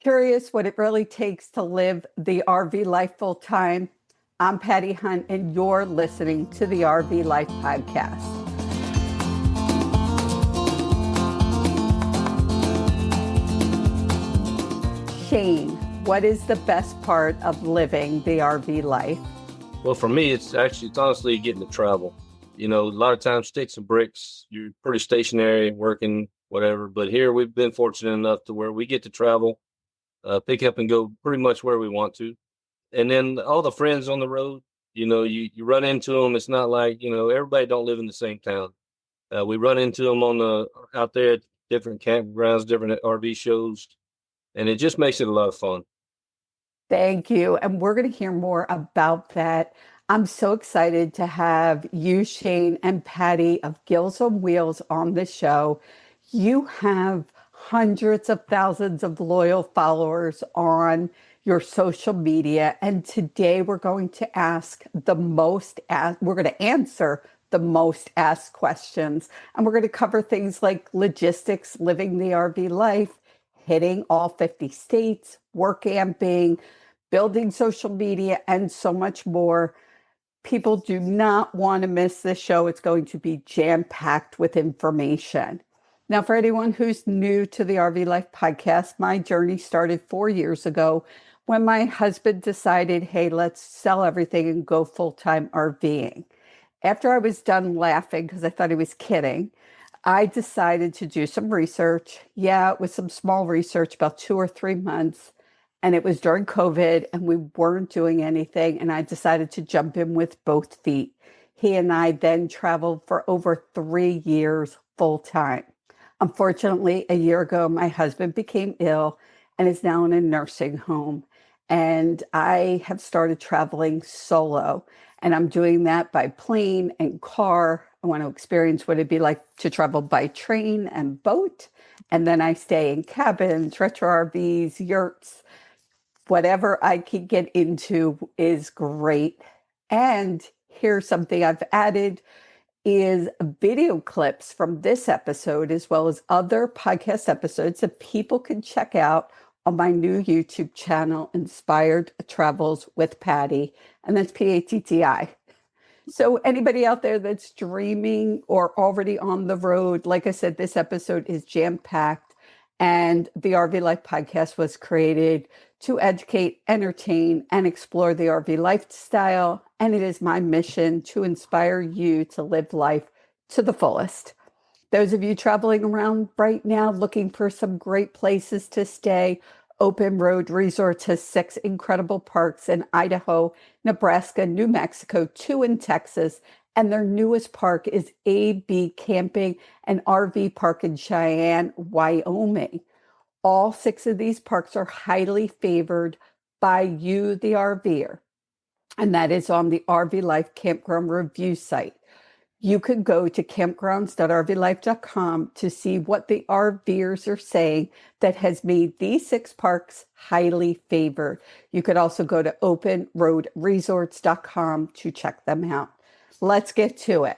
Curious what it really takes to live the RV life full time? I'm Patty Hunt, and you're listening to the RV Life Podcast. Shane, what is the best part of living the RV life? Well, for me, it's honestly getting to travel. A lot of times sticks and bricks, you're pretty stationary, working, whatever. But here we've been fortunate enough to where we get to travel, pick up and go pretty much where we want to. And then all the friends on the road, you run into them. It's not like, everybody don't live in the same town. We run into them out there at different campgrounds, different RV shows, and it just makes it a lot of fun. Thank you. And we're going to hear more about that. I'm so excited to have you, Shane, and Patty of Gills on Wheels on the show. You have hundreds of thousands of loyal followers on your social media. And today we're going to we're going to answer the most asked questions. And we're going to cover things like logistics, living the RV life, hitting all 50 states, work camping, building social media, and so much more. People do not want to miss this show. It's going to be jam-packed with information. Now, for anyone who's new to the RV Life Podcast, my journey started 4 years ago when my husband decided, hey, let's sell everything and go full-time RVing. After I was done laughing because I thought he was kidding, I decided to do some research. Yeah, it was some small research, about 2 or 3 months. And it was during COVID and we weren't doing anything. And I decided to jump in with both feet. He and I then traveled for over 3 years full time. Unfortunately, a year ago, my husband became ill and is now in a nursing home. And I have started traveling solo. And I'm doing that by plane and car. I want to experience what it'd be like to travel by train and boat. And then I stay in cabins, retro RVs, yurts. Whatever I can get into is great. And here's something I've added is video clips from this episode, as well as other podcast episodes that people can check out on my new YouTube channel, Inspired Travels with Patty. And that's P-A-T-T-I. So anybody out there that's dreaming or already on the road, like I said, this episode is jam-packed. And the RV Life Podcast was created to educate, entertain, and explore the RV lifestyle. And it is my mission to inspire you to live life to the fullest. Those of you traveling around right now looking for some great places to stay, Open Road Resorts has 6 incredible parks in Idaho, Nebraska, New Mexico, 2 in Texas, and their newest park is AB Camping and RV Park in Cheyenne, Wyoming. All 6 of these parks are highly favored by you, the RVer, and that is on the RV Life Campground Review site. You can go to campgrounds.rvlife.com to see what the RVers are saying that has made these 6 parks highly favored. You could also go to openroadresorts.com to check them out. Let's get to it.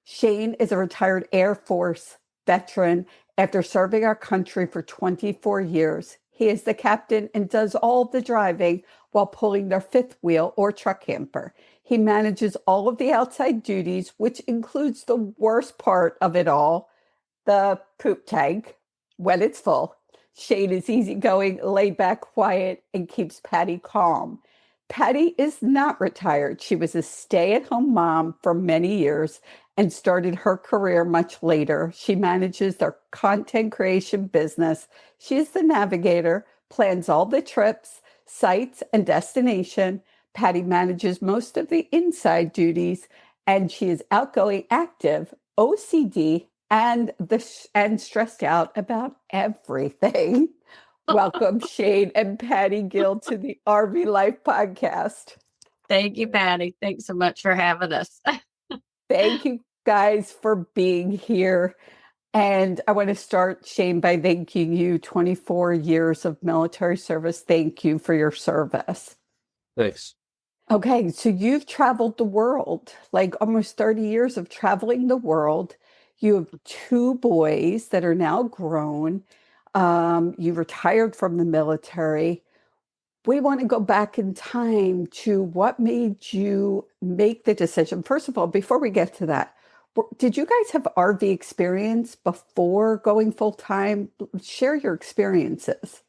Shane is a retired Air Force veteran. After serving our country for 24 years, he is the captain and does all the driving while pulling their 5th wheel or truck camper. He manages all of the outside duties, which includes the worst part of it all, the poop tank, when it's full. Shane is easygoing, laid back, quiet, and keeps Patty calm. Patty is not retired. She was a stay-at-home mom for many years and started her career much later. She manages their content creation business. She is the navigator, plans all the trips, sites, and destination. Patty manages most of the inside duties, and she is outgoing, active, OCD, and stressed out about everything. Welcome, Shane and Patty Gill, to the RV Life Podcast. Thank you, Patty. Thanks so much for having us. Thank you guys for being here. And I want to start, Shane, by thanking you. 24 years of military service. Thank you for your service. Thanks. Okay, so you've traveled the world, like almost 30 years of traveling the world. You have 2 boys that are now grown. You retired from the military. We want to go back in time to what made you make the decision. First of all, before we get to that, did you guys have RV experience before going full time? Share your experiences.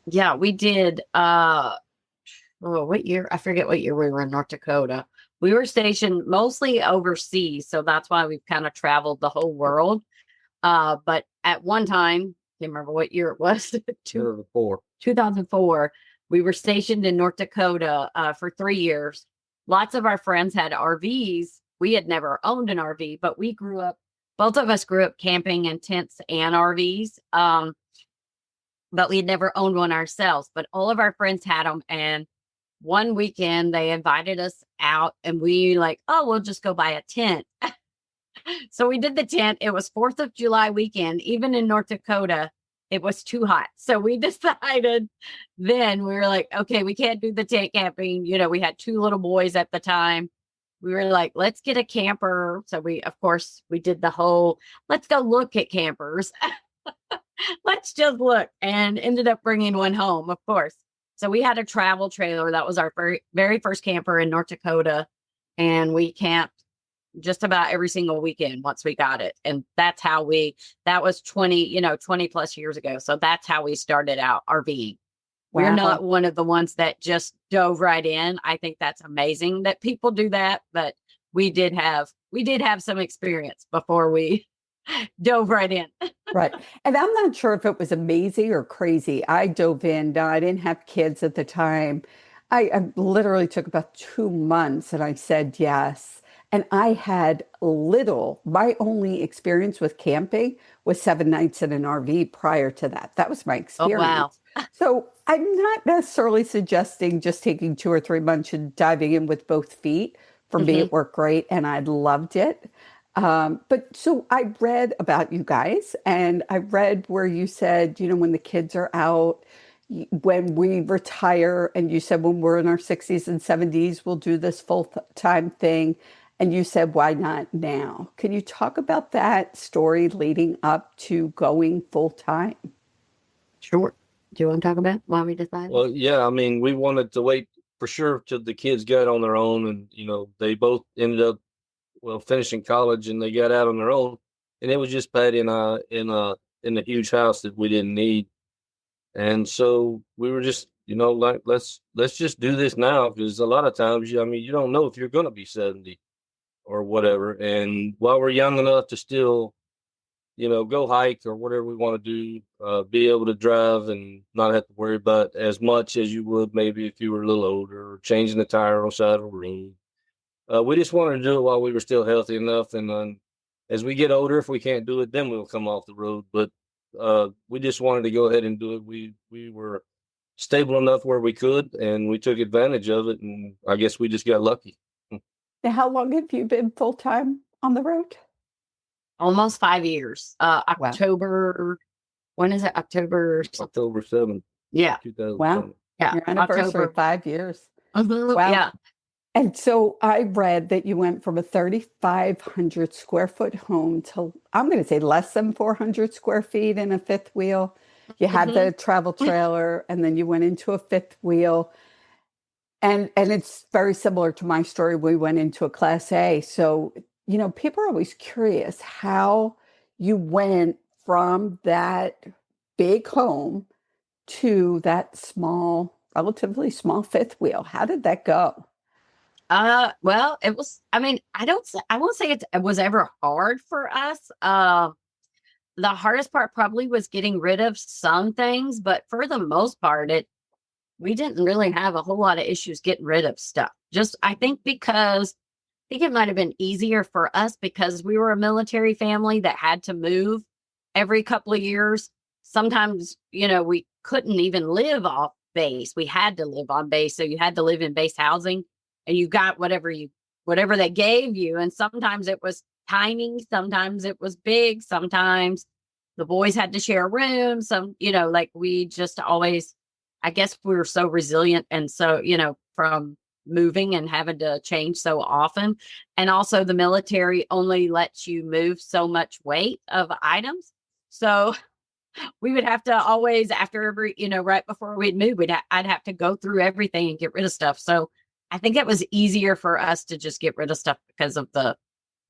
Yeah, we did. What year? I forget what year we were in North Dakota. We were stationed mostly overseas, so that's why we've kind of traveled the whole world. But at one time, can't remember what year it was, 2004, we were stationed in North Dakota for 3 years. Lots of our friends had RVs. We had never owned an RV, but both of us grew up camping in tents and RVs. But we had never owned one ourselves, but all of our friends had them. And one weekend they invited us out and we like, oh, we'll just go buy a tent. So we did the tent. It was 4th of July weekend. Even in North Dakota, it was too hot. So we decided then we were like, okay, we can't do the tent camping. We had 2 little boys at the time. We were like, let's get a camper. So of course, we did the whole, let's go look at campers. Let's just look, and ended up bringing one home, of course. So we had a travel trailer. That was our very first camper in North Dakota. And we camped just about every single weekend once we got it. And that's how that was 20 plus years ago. So that's how we started out RVing. Wow. We're not one of the ones that just dove right in. I think that's amazing that people do that, but we did have some experience before we dove right in. Right. And I'm not sure if it was amazing or crazy. I dove in. Now, I didn't have kids at the time. I literally took about 2 months and I said yes. And I had my only experience with camping was 7 nights in an RV prior to that. That was my experience. Oh, wow. So I'm not necessarily suggesting just taking 2 or 3 months and diving in with both feet. For me, it worked great and I loved it. But so I read about you guys and I read where you said, when the kids are out, when we retire, and you said when we're in our 60s and 70s, we'll do this full-time thing. And you said, why not now? Can you talk about that story leading up to going full-time? Sure. Do you want to talk about why we decided? Well, yeah, I mean, we wanted to wait for sure till the kids got on their own, and they both ended up finishing college, and they got out on their own, and it was just Patty and I in a huge house that we didn't need, and so we were just like let's just do this now, because a lot of times you don't know if you're going to be 70 or whatever, and while we're young enough to still go hike or whatever we want to do, be able to drive and not have to worry about as much as you would maybe if you were a little older, or changing the tire on the side of a road. We just wanted to do it while we were still healthy enough. And as we get older, if we can't do it, then we'll come off the road. But we just wanted to go ahead and do it. We were stable enough where we could, and we took advantage of it. And I guess we just got lucky. Now, how long have you been full-time on the road? Almost 5 years. October, when is it? October 7th. Yeah. 2020. Wow. Yeah. Your anniversary, October. 5 years. Wow. Yeah. And so I read that you went from a 3,500 square foot home to, I'm going to say, less than 400 square feet in a fifth wheel. You had the travel trailer, and then you went into a fifth wheel. And it's very similar to my story. We went into a Class A. So, people are always curious how you went from that big home to that relatively small fifth wheel. How did that go? Well, it was, I won't say it was ever hard for us. The hardest part probably was getting rid of some things, but for the most part, we didn't really have a whole lot of issues getting rid of stuff. I think it might have been easier for us because we were a military family that had to move every couple of years. Sometimes, we couldn't even live off base. We had to live on base. So you had to live in base housing. And you got whatever they gave you. And sometimes it was tiny, sometimes it was big, sometimes the boys had to share a room. We just always, I guess we were so resilient. And so, from moving and having to change so often. And also the military only lets you move so much weight of items. So we would have to always, after every, right before we'd move, I'd have to go through everything and get rid of stuff. So I think it was easier for us to just get rid of stuff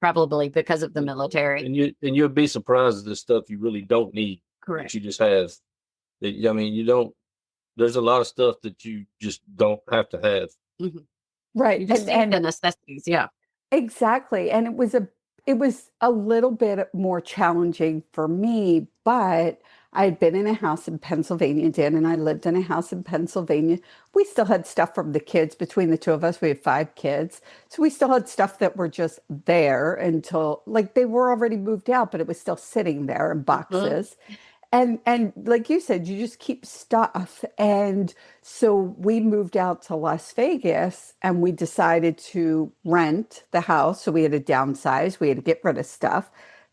probably because of the military. And you'll be surprised at the stuff you really don't need. Correct. That you just have. I mean, you don't. There's a lot of stuff that you just don't have to have. Mm-hmm. Right. You just need the necessities. Yeah. Exactly. And it was a little bit more challenging for me, but I had been in a house in Pennsylvania. Dan and I lived in a house in Pennsylvania. We still had stuff from the kids. Between the two of us, we had 5 kids. So we still had stuff that were just there until, like, they were already moved out, but it was still sitting there in boxes. And like you said, you just keep stuff. And so we moved out to Las Vegas and we decided to rent the house. So we had to downsize, we had to get rid of stuff.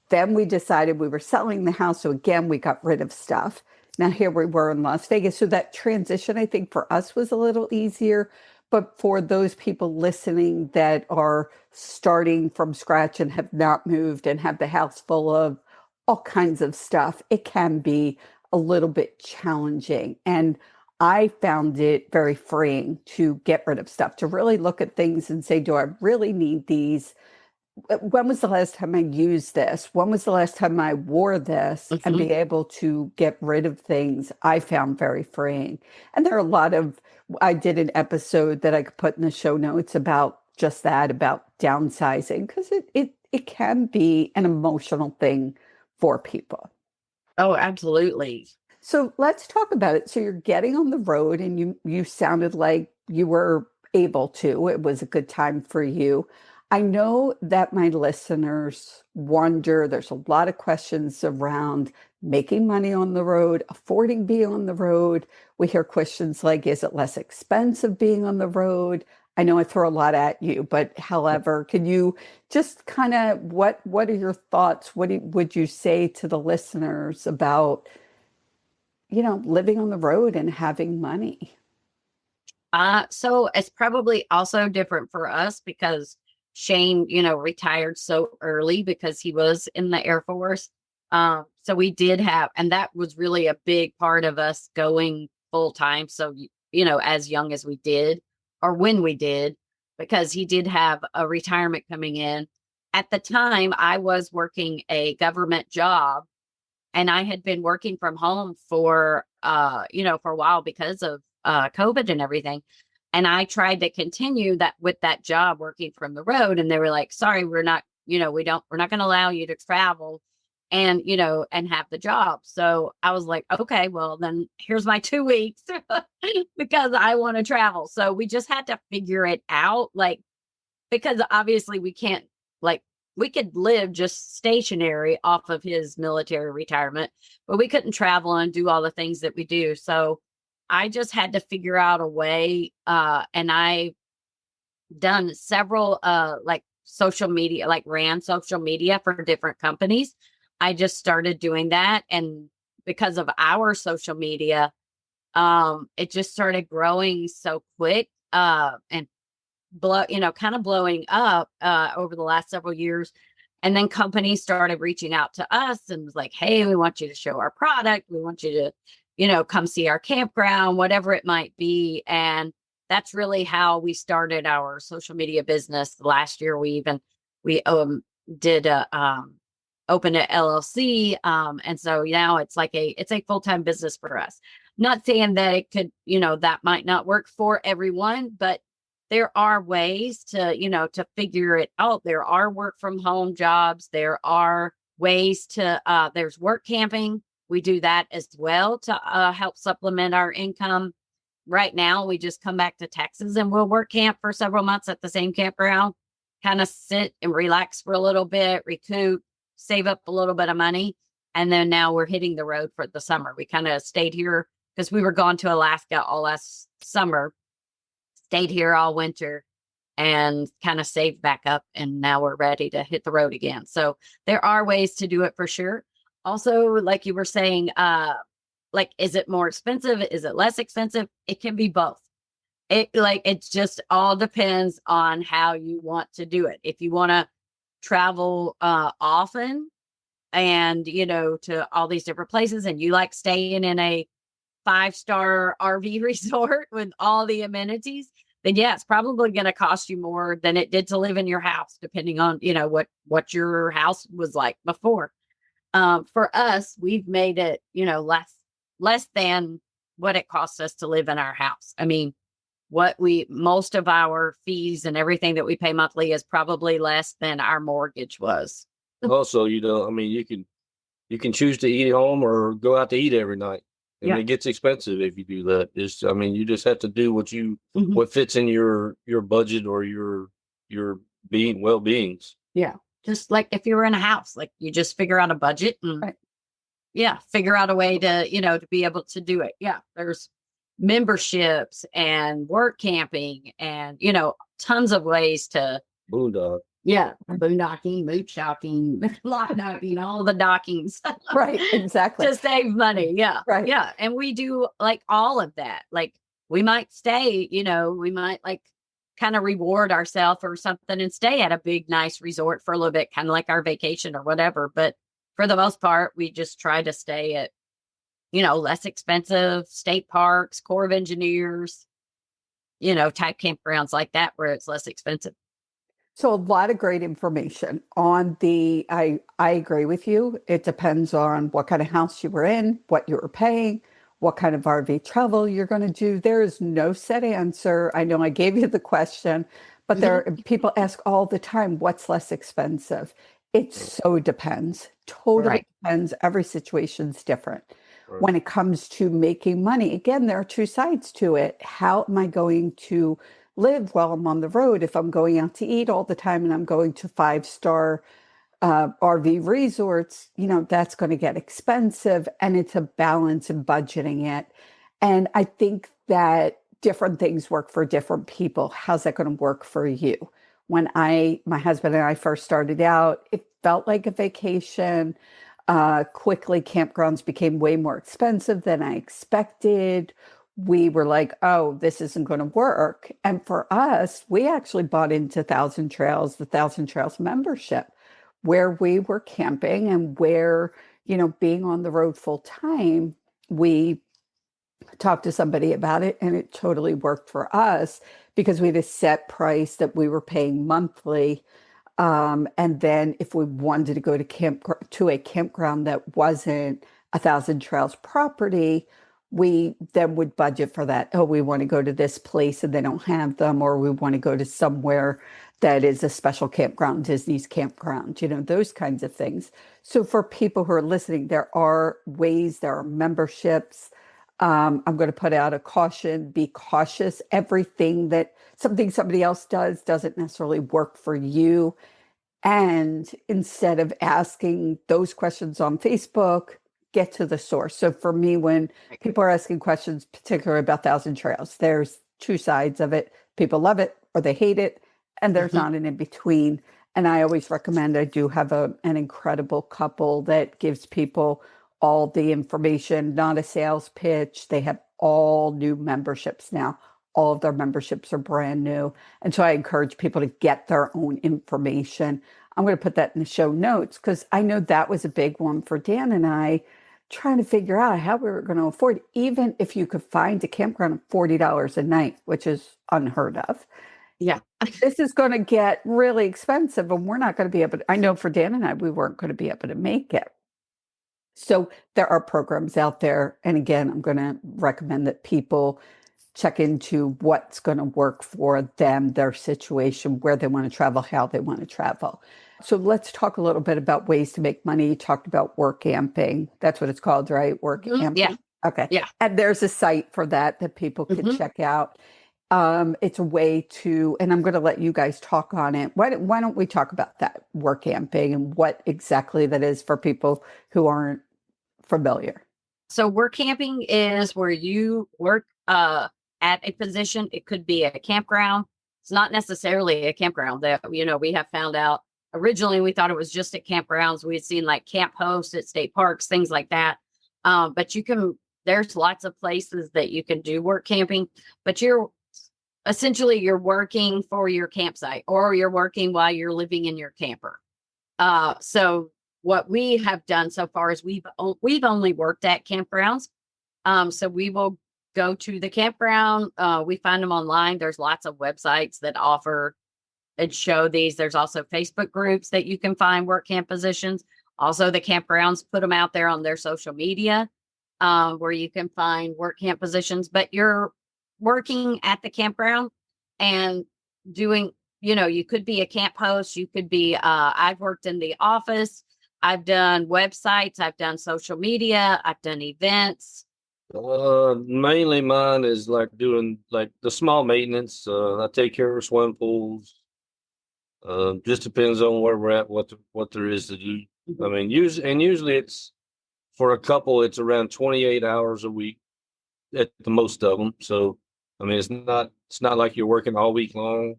Then we decided we were selling the house. So again, we got rid of stuff. Now here we were in Las Vegas. So that transition, I think, for us was a little easier. But for those people listening that are starting from scratch and have not moved and have the house full of all kinds of stuff, it can be a little bit challenging. And I found it very freeing to get rid of stuff, to really look at things and say, do I really need these? When was the last time I used this? When was the last time I wore this? And be able to get rid of things, I found very freeing. And there are a lot of, I did an episode that I could put in the show notes about just that, about downsizing, because it can be an emotional thing for people. Oh, absolutely. So let's talk about it. So you're getting on the road and you sounded like you were able to. It was a good time for you. I know that my listeners wonder, there's a lot of questions around making money on the road, affording being on the road. We hear questions like, is it less expensive being on the road? I know I throw a lot at you, but however, can you just kind of, what are your thoughts? Would you say to the listeners about, living on the road and having money? So it's probably also different for us because Shane, retired so early because he was in the Air Force. So we did have, and that was really a big part of us going full time. So, as young as we did, or when we did, because he did have a retirement coming in. At the time, I was working a government job and I had been working from home for a while because of COVID and everything. And I tried to continue that with that job working from the road. And they were like, sorry, we're not going to allow you to travel and, and have the job. So I was like, okay, well then here's my 2 weeks because I want to travel. So we just had to figure it out. Because obviously we can't, we could live just stationary off of his military retirement, but we couldn't travel and do all the things that we do. So I just had to figure out a way. And I done several, social media, ran social media for different companies. I just started doing that. And because of our social media, it just started growing so quick, and kind of blowing up, over the last several years. And then companies started reaching out to us and was like, hey, we want you to show our product. We want you to, come see our campground, whatever it might be. And that's really how we started our social media business. Last year, we did open an LLC. And so now it's it's a full-time business for us. Not saying that it could, that might not work for everyone, but there are ways to, to figure it out. There are work from home jobs. There are ways to, there's work camping. We do that as well to help supplement our income. Right now, we just come back to Texas and we'll work camp for several months at the same campground, kind of sit and relax for a little bit, recoup, save up a little bit of money. And then now we're hitting the road for the summer. We kind of stayed here because we were gone to Alaska all last summer, stayed here all winter and kind of saved back up. And now we're ready to hit the road again. So there are ways to do it for sure. Also, like you were saying, is it more expensive? Is it less expensive? It can be both. It just all depends on how you want to do it. If you want to travel often, and, to all these different places, and you like staying in a 5-star RV resort with all the amenities, then yeah, it's probably going to cost you more than it did to live in your house, depending on, what your house was like before. For us, we've made it, less than what it costs us to live in our house. I mean, most of our fees and everything that we pay monthly is probably less than our mortgage was. Also, I mean, you can choose to eat at home or go out to eat every night. And Yeah. it gets expensive if you do that. I mean, you just have to do Mhm. what fits in your budget or your well-beings. Yeah. Just like if you were in a house, like you just figure out a budget and Right. yeah, figure out a way to, to be able to do it. Yeah. There's memberships and work camping and, tons of ways to, Boondock. yeah, boondocking, moot shocking, lot knocking, all the dockings Right. Exactly. to save money. Yeah. Right. Yeah. And we do like all of that. Like we might stay, we might like kind of reward ourselves or something and stay at a big, nice resort for a little bit, kind of like our vacation or whatever. But for the most part, we just try to stay at, less expensive state parks, Corps of Engineers, type campgrounds like that where it's less expensive. So a lot of great information on I agree with you. It depends on what kind of house you were in, what you were paying, what kind of RV travel you're going to do. There is no set answer. I know I gave you the question, but people ask all the time, what's less expensive? It so depends. Totally Right. depends. Every situation's different. Right. When it comes to making money, again, there are two sides to it. How am I going to live while I'm on the road? If I'm going out to eat all the time and I'm going to 5-star RV resorts, that's going to get expensive, and it's a balance in budgeting it. And I think that different things work for different people. How's that going to work for you? When my husband and I first started out, it felt like a vacation. Quickly, campgrounds became way more expensive than I expected. We were like, oh, this isn't going to work. And for us, we actually bought into the Thousand Trails membership, where we were camping and where, being on the road full time, we talked to somebody about it and it totally worked for us because we had a set price that we were paying monthly. And then if we wanted to go to a campground that wasn't a Thousand Trails property, we then would budget for that. Oh, we want to go to this place and they don't have them, or we want to go to somewhere that is a special campground, Disney's campground, those kinds of things. So for people who are listening, there are ways, there are memberships. I'm going to put out a caution, be cautious. Something somebody else does doesn't necessarily work for you. And instead of asking those questions on Facebook, get to the source. So for me, when people are asking questions, particularly about Thousand Trails, there's two sides of it. People love it or they hate it, and there's not an in between. And I always recommend, I do have an incredible couple that gives people all the information, not a sales pitch. They have all new memberships now. All of their memberships are brand new. And so I encourage people to get their own information. I'm going to put that in the show notes because I know that was a big one for Dan and I, trying to figure out how we were going to afford, even if you could find a campground at $40 a night, which is unheard of. Yeah. This is going to get really expensive and we're not going to be able to, I know for Dan and I, we weren't going to be able to make it. So there are programs out there. And again, I'm going to recommend that people check into what's going to work for them, their situation, where they want to travel, how they want to travel. So let's talk a little bit about ways to make money. You talked about work camping. That's what it's called, right? Work camping. Yeah. Okay. Yeah. And there's a site for that people can check out. It's a way to, and I'm going to let you guys talk on it. Why don't we talk about that, work camping, and what exactly that is for people who aren't familiar? So work camping is where you work at a position. It could be a campground. It's not necessarily a campground. That we have found out originally we thought it was just at campgrounds. We had seen like camp hosts at state parks, things like that. But there's lots of places that you can do work camping, but you're working for your campsite or you're working while you're living in your camper. So what we have done so far is we've only worked at campgrounds. So we will go to the campground. We find them online. There's lots of websites that offer and show these. There's also Facebook groups that you can find work camp positions. Also, the campgrounds put them out there on their social media, where you can find work camp positions. But you're working at the campground and doing, you could be a camp host. You could be, I've worked in the office. I've done websites. I've done social media. I've done events. Mainly mine is like doing like the small maintenance. I take care of swimming pools. Just depends on where we're at, what there is to do. I mean, usually it's for a couple, it's around 28 hours a week at the most of them. So, I mean, it's not like you're working all week long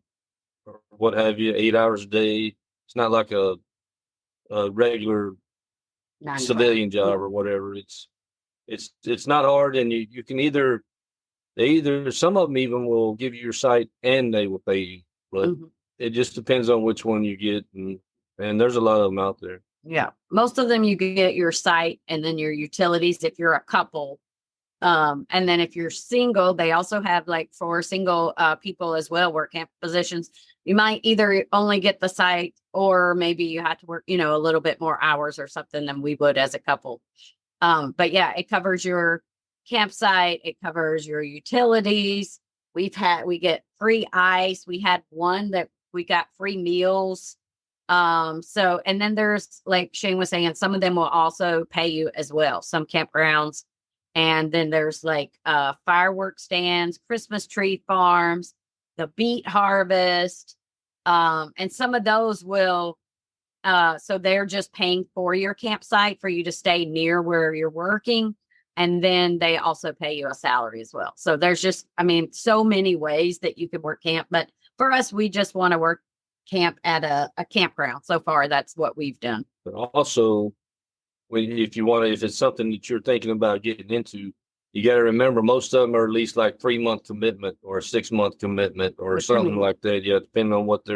or what have you, 8 hours a day. It's not like a regular civilian job or whatever. It's not hard, and you can some of them even will give you your site and they will pay you, but it just depends on which one you get, and there's a lot of them out there. Yeah, most of them you get your site and then your utilities if you're a couple. And then if you're single, they also have like for single people as well, work camp positions. You might either only get the site or maybe you have to work, a little bit more hours or something than we would as a couple. But yeah, it covers your campsite. It covers your utilities. We get free ice. We had one that we got free meals. So, and then there's, like Shane was saying, some of them will also pay you as well, some campgrounds. And then there's like, firework stands, Christmas tree farms, the beet harvest. And some of those will, so they're just paying for your campsite for you to stay near where you're working. And then they also pay you a salary as well. So there's just, so many ways that you could work camp. But for us, we just want to work camp at a campground. So far, that's what we've done. But also, if it's something that you're thinking about getting into, you got to remember most of them are at least like 3-month commitment or a 6-month commitment or something like that. Yeah, depending on what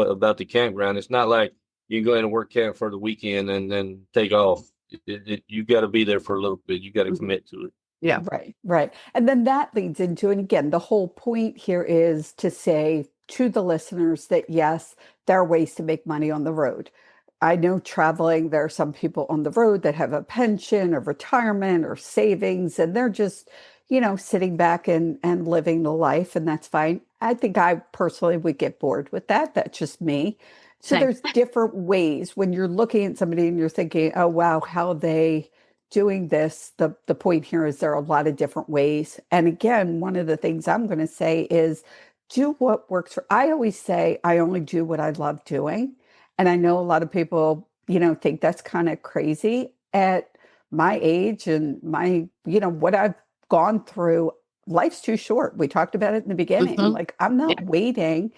about the campground. It's not like you can go in and work camp for the weekend and then take off. You got to be there for a little bit. You got to commit to it. Yeah, right. And then that leads into, and again, the whole point here is to say to the listeners that yes, there are ways to make money on the road. I know traveling, there are some people on the road that have a pension or retirement or savings, and they're just, sitting back and living the life, and that's fine. I think I personally would get bored with that. That's just me. So Same. there's different ways when you're looking at somebody and you're thinking, oh, wow, how are they doing this? The point here is there are a lot of different ways. And again, one of the things I'm going to say is do what works for. I always say I only do what I love doing. And I know a lot of people, think that's kind of crazy at my age and my, what I've gone through. Life's too short. We talked about it in the beginning. Like I'm not waiting.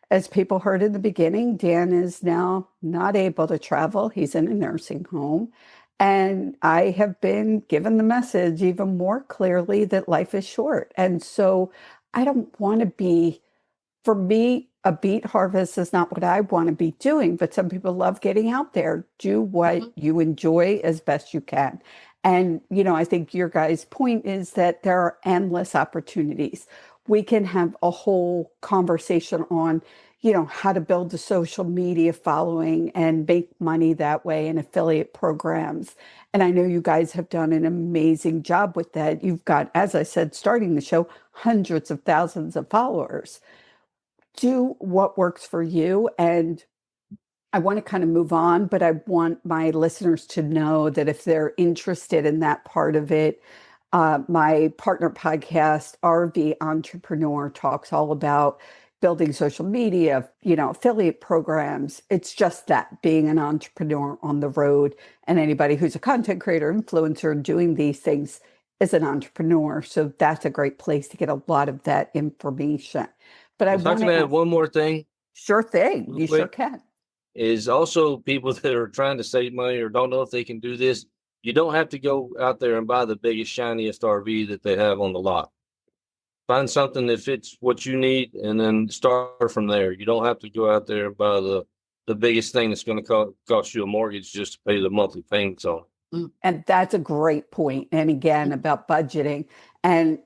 As people heard in the beginning, Dan is now not able to travel. He's in a nursing home. And I have been given the message even more clearly that life is short. And so I don't want to be, for me, a beet harvest is not what I want to be doing, but some people love getting out there. Do what you enjoy as best you can. And, I think your guys' point is that there are endless opportunities. We can have a whole conversation on, how to build a social media following and make money that way and affiliate programs. And I know you guys have done an amazing job with that. You've got, as I said, starting the show, hundreds of thousands of followers. Do what works for you. And I want to kind of move on, but I want my listeners to know that if they're interested in that part of it, my partner podcast, RV Entrepreneur, talks all about building social media, affiliate programs. It's just that, being an entrepreneur on the road, and anybody who's a content creator, influencer, doing these things is an entrepreneur. So that's a great place to get a lot of that information. But I want to add one more thing. Sure thing. You sure can. Is also people that are trying to save money or don't know if they can do this. You don't have to go out there and buy the biggest, shiniest RV that they have on the lot. Find something that fits what you need and then start from there. You don't have to go out there and buy the the biggest thing that's going to cost you a mortgage just to pay the monthly payments on. And that's a great point. And again, about budgeting. And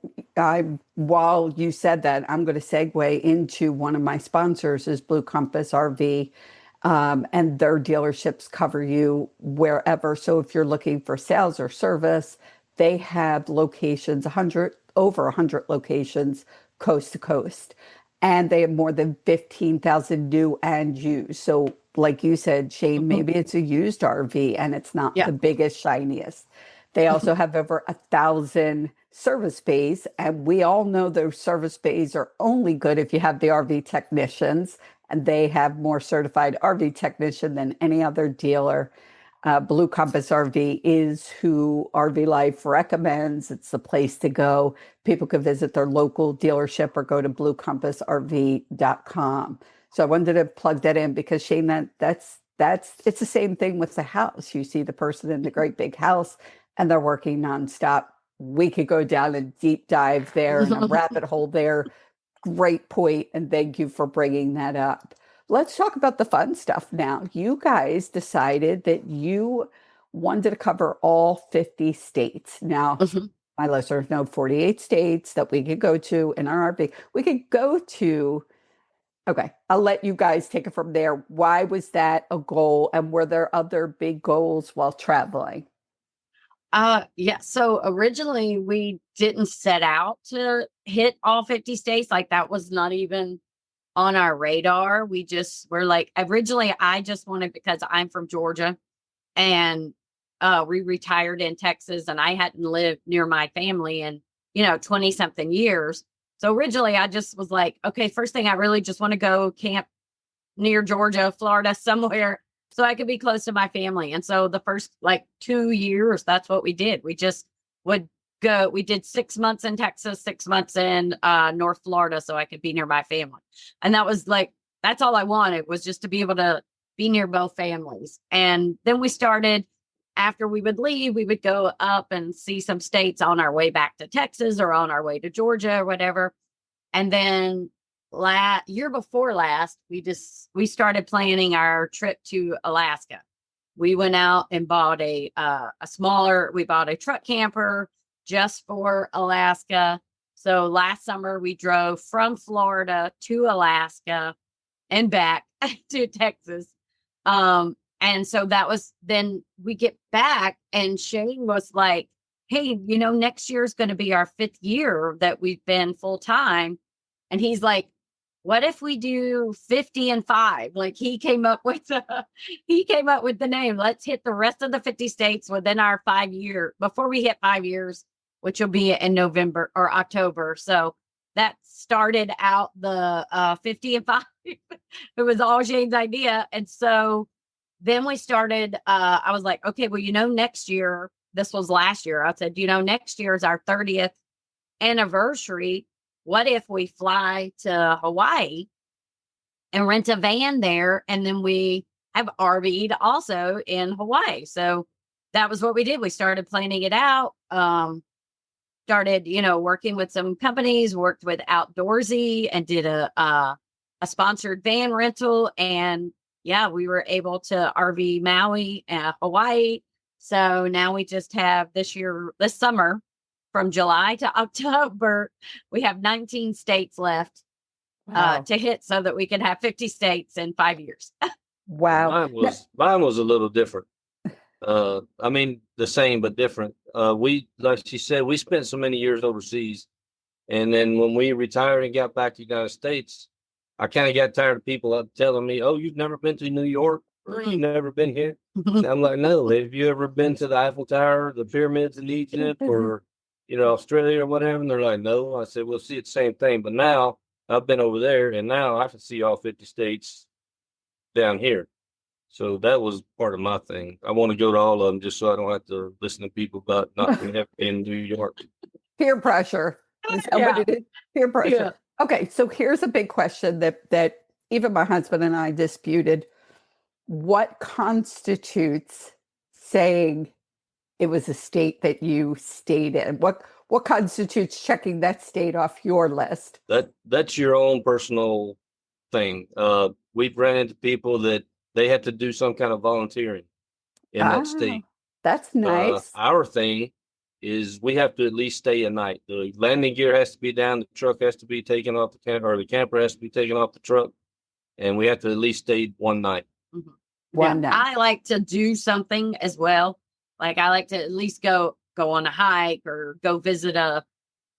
while you said that, I'm going to segue into one of my sponsors is Blue Compass RV. And their dealerships cover you wherever. So if you're looking for sales or service, they have locations, over 100 locations coast to coast. And they have more than 15,000 new and used. So like you said, Shane, maybe it's a used RV and it's not the biggest, shiniest. They also have over 1,000 service bays. And we all know those service bays are only good if you have the RV technicians. And they have more certified RV technician than any other dealer. Blue Compass RV is who RV Life recommends. It's the place to go. People can visit their local dealership or go to bluecompassrv.com. So I wanted to plug that in because Shane, that's it's the same thing with the house. You see the person in the great big house and they're working nonstop. We could go down a deep dive there and a rabbit hole there. Great point, and thank you for bringing that up. Let's talk about the fun stuff now. You guys decided that you wanted to cover all 50 states. Now, my listeners know 48 states that we could go to in our RV. We could go to, okay, I'll let you guys take it from there. Why was that a goal, and were there other big goals while traveling? Yeah. So originally we didn't set out to hit all 50 states. Like that was not even on our radar. We just were like, originally I just wanted, because I'm from Georgia and we retired in Texas and I hadn't lived near my family in, 20 something years. So originally I just was like, okay, first thing I really just want to go camp near Georgia, Florida, somewhere so I could be close to my family. And so the first 2 years, that's what we did. We just would go. We did 6 months in Texas, 6 months in North Florida so I could be near my family. And that was that's all I wanted, was just to be able to be near both families. And then we started, after we would leave, we would go up and see some states on our way back to Texas or on our way to Georgia or whatever. And then year before last, we started planning our trip to Alaska. We went out and bought we bought a truck camper just for Alaska. So last summer we drove from Florida to Alaska and back to Texas. And so that was, then we get back and Shane was like, hey, next year is going to be our 5th year that we've been full time. And he's like, what if we do 50 and 5? He came up with the name. Let's hit the rest of the 50 states within our 5 year, before we hit 5 years, which will be in November or October. So that started out the 50 and 5. It was all Shane's idea. And so then we started, I was like, okay, well, next year, this was last year. I said, next year is our 30th anniversary. What if we fly to Hawaii and rent a van there? And then we have RV'd also in Hawaii. So that was what we did. We started planning it out. Started, working with some companies, worked with Outdoorsy and did a sponsored van rental. And yeah, we were able to RV Maui, Hawaii. So now we just have this summer, from July to October, we have 19 states left to hit so that we can have 50 states in 5 years. Wow. Mine was a little different. I mean, the same, but different. Like she said, we spent so many years overseas. And then when we retired and got back to the United States, I kind of got tired of people telling me, oh, you've never been to New York? Or you've never been here? And I'm like, no, have you ever been to the Eiffel Tower, the pyramids in Egypt, or Australia or whatever? And they're like, no. I said, we'll see the same thing. But now I've been over there and now I can see all 50 states down here. So that was part of my thing. I want to go to all of them just so I don't have to listen to people about not being in New York. Peer pressure. Is that what it is? Peer pressure. Yeah. Okay. So here's a big question that even my husband and I disputed. What constitutes saying it was a state that you stayed in? What constitutes checking that state off your list? That's your own personal thing. We've ran into people that they have to do some kind of volunteering in that Ah, state. that's nice. Our thing is we have to at least stay a night. The landing gear has to be down, the truck has to be taken off the camper, or the camper has to be taken off the truck, and we have to at least stay one night. Mhm. Yeah, One night. I like to do something as well. Like I like to at least go on a hike or go visit uh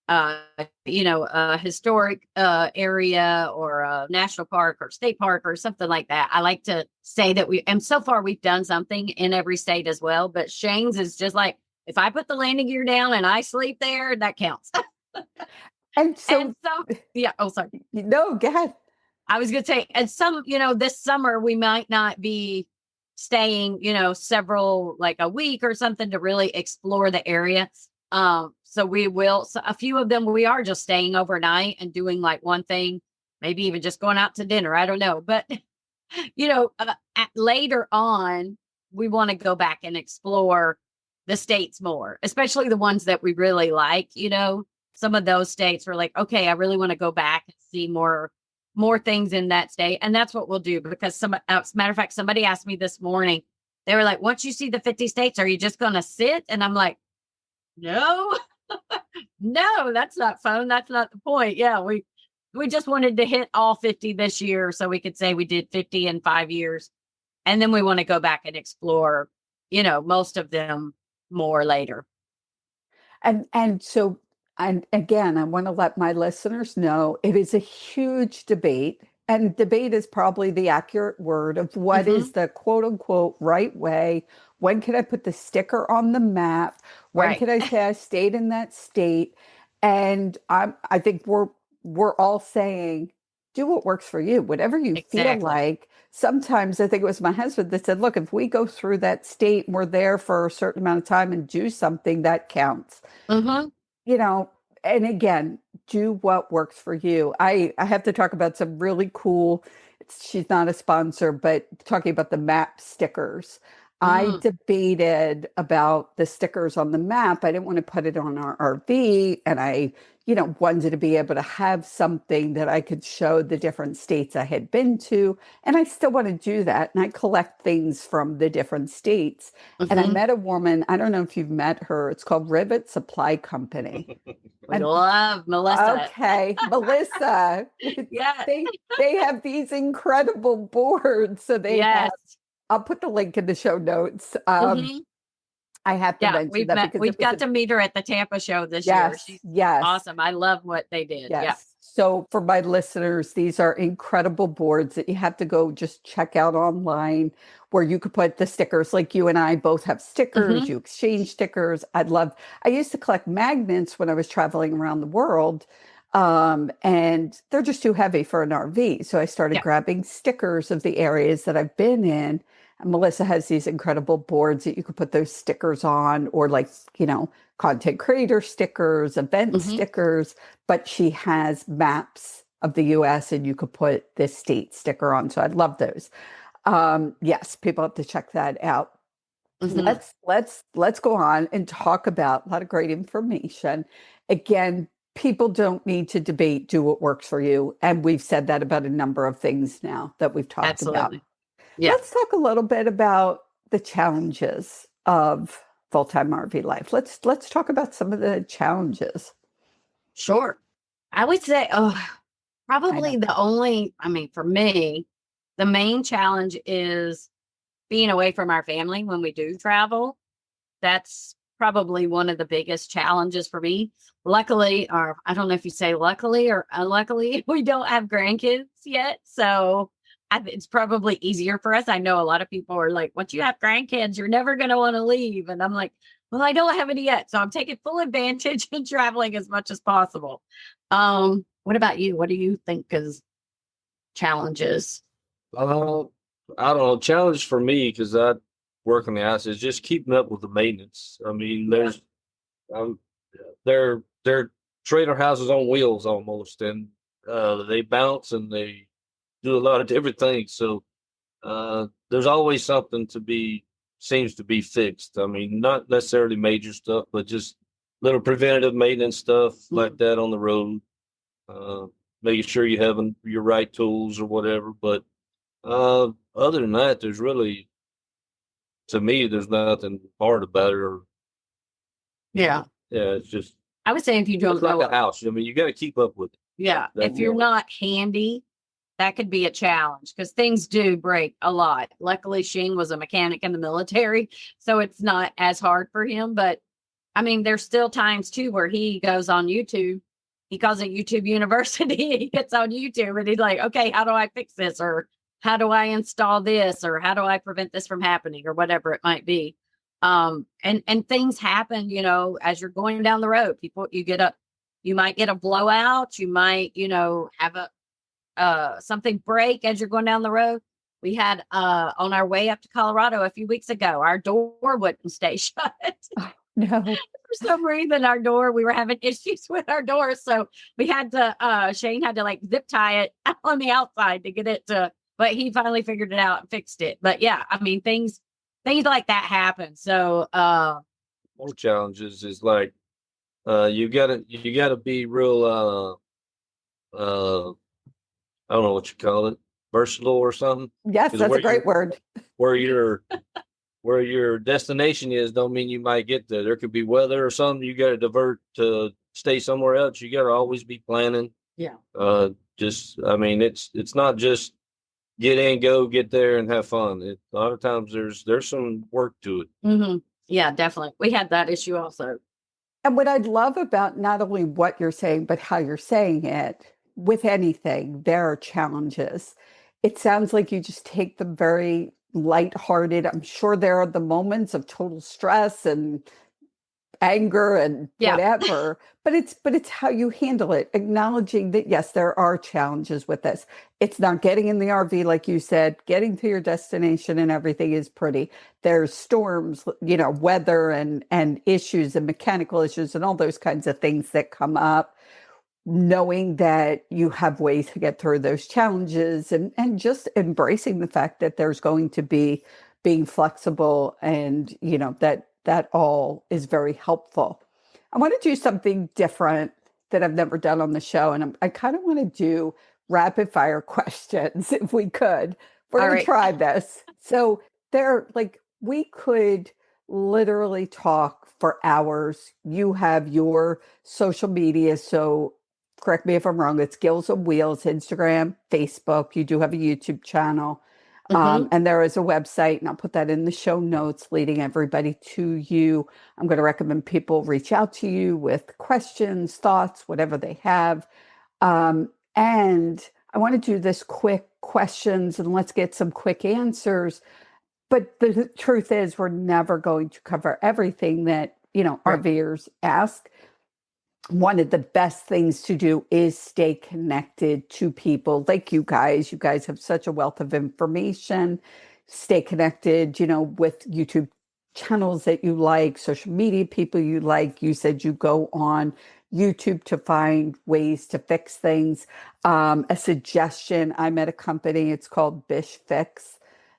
a historic area or a national park or state park or something like that. I like to say that and so far we've done something in every state as well, but Shane's is just like, if I put the landing gear down and I sleep there, that counts. And And so, so, yeah, oh sorry. no, go ahead. I was going to say, and this summer we might not be staying, several, like a week or something to really explore the area. So we will, so a few of them, we are just staying overnight and doing like one thing, maybe even just going out to dinner. I don't know. But, later on, we want to go back and explore the states more, especially the ones that we really like, some of those states were like, okay, I really want to go back and see more things in that state. And that's what we'll do, because as a matter of fact, somebody asked me this morning, they were like, once you see the 50 states, are you just going to sit? And I'm like, no, no, that's not fun. That's not the point. Yeah. We just wanted to hit all 50 this year, so we could say we did 50 in 5 years. And then we want to go back and explore, most of them more later. And so, and again, I want to let my listeners know it is a huge debate, and debate is probably the accurate word of what Mhm. is the quote unquote right way. When can I put the sticker on the map? When Right. can I say I stayed in that state? And I think we're all saying do what works for you, whatever you feel Exactly. like. Sometimes I think it was my husband that said, look, if we go through that state and we're there for a certain amount of time and do something, that counts. Mm-hmm. You know, and again, do what works for you. I have to talk about some really cool, she's not a sponsor, but talking about the map stickers. I Mm. debated about the stickers on the map. I didn't want to put it on our RV, and I, wanted to be able to have something that I could show the different states I had been to. And I still want to do that. And I collect things from the different states. And I Mm-hmm. met a woman, I don't know if you've met her, it's called Rivet Supply Company. We And love Melissa. okay, Melissa, Yeah. they have these incredible boards. So they have, Yes. I'll put the link in the show notes. Mm-hmm. I have to Yeah, mention that because we've it was got to meet her at the Tampa show this year. yes, She's yes. awesome. I love what they did. Yeah. Yes. So for my listeners, these are incredible boards that you have to go just check out online where you could put the stickers. Like you and I both have stickers, Mm-hmm. you exchange stickers. I used to collect magnets when I was traveling around the world. And they're just too heavy for an RV. So I started Yeah. grabbing stickers of the areas that I've been in. And Melissa has these incredible boards that you could put those stickers on, or like, content creator stickers, event Mm-hmm. stickers, but she has maps of the US and you could put this state sticker on. So I'd love those. Yes, people have to check that out. Mm-hmm. Let's go on and talk about a lot of great information. Again, people don't need to debate, do what works for you. And we've said that about a number of things now that we've talked about. Absolutely. Yeah. Let's talk a little bit about the challenges of full-time RV life. Let's talk about some of the challenges. Sure. I would say, I know. probably for me, the main challenge is being away from our family when we do travel. That's probably one of the biggest challenges for me. Luckily, or I don't know if you say luckily or unluckily, we don't have grandkids yet. So it's probably easier for us. I know a lot of people are like, once you have grandkids, you're never going to want to leave. And I'm like, well, I don't have any yet. So I'm taking full advantage and traveling as much as possible. What about you? What do you think is challenges? Uh, I don't know. Challenge for me, because I work on the house, is just keeping up with the maintenance. I mean, um, they're trailer houses on wheels almost, and they bounce and they do a lot of different things. So there's always something seems to be fixed. I mean, not necessarily major stuff, but just little preventative maintenance stuff like that on the road. Uh, Making sure you have your right tools or whatever. But Other than that, there's really, to me, there's nothing hard about it. Or Yeah. yeah, it's just I would say if you don't it's like know, a house. I mean, you got to keep up with it. yeah, That if you're more. not handy, that could be a challenge because things do break a lot. Luckily, Shane was a mechanic in the military, so it's not as hard for him. But I mean, there's still times too where he goes on YouTube. He calls it YouTube University. He gets on YouTube and he's like, okay, how do I fix this? Or how do I install this? Or how do I prevent this from happening? Or whatever it might be. And things happen, as you're going down the road. You might get a blowout, you might, have something break as you're going down the road. We had on our way up to Colorado a few weeks ago, our door wouldn't stay shut. No. For some reason, we were having issues with our door. So we had to, Shane had to like zip tie it on the outside to get it but he finally figured it out and fixed it. But yeah, I mean, things like that happen. So, More challenges is like, you gotta be real, I don't know what you call it, versatile or something. Yes, 'Cause that's a where great you word. where your where your destination is don't mean you might get there. There could be weather or something. You got to divert to stay somewhere else. You got to always be planning. yeah. I mean, it's not just get in, go, get there, and have fun. A lot of times there's some work to it. Mm-hmm. Yeah, definitely. We had that issue also. And what I'd love about not only what you're saying, but how you're saying it, with anything, there are challenges. It sounds like you just take them very lighthearted. I'm sure there are the moments of total stress and anger and Yeah. whatever, but it's how you handle it, acknowledging that yes, there are challenges with this. It's not getting in the RV like you said, getting to your destination and everything is pretty. There's storms, weather and issues and mechanical issues and all those kinds of things that come up. Knowing that you have ways to get through those challenges and just embracing the fact that there's going to be being flexible and that all is very helpful. I want to do something different that I've never done on the show, and I kind of want to do rapid fire questions if we could. We're All going to right. try this. So we could literally talk for hours. You have your social media, so correct me if I'm wrong, it's Gills on Wheels, Instagram, Facebook. You do have a YouTube channel. Mm-hmm. And there is a website, and I'll put that in the show notes, leading everybody to you. I'm going to recommend people reach out to you with questions, thoughts, whatever they have. And I want to do this quick questions and let's get some quick answers. But the truth is, we're never going to cover everything that, Right. RVers ask. One of the best things to do is stay connected to people like you guys. You guys have such a wealth of information. Stay connected, with YouTube channels that you like, social media people you like. You said you go on YouTube to find ways to fix things. A suggestion, I'm at a company, it's called Bish Fix.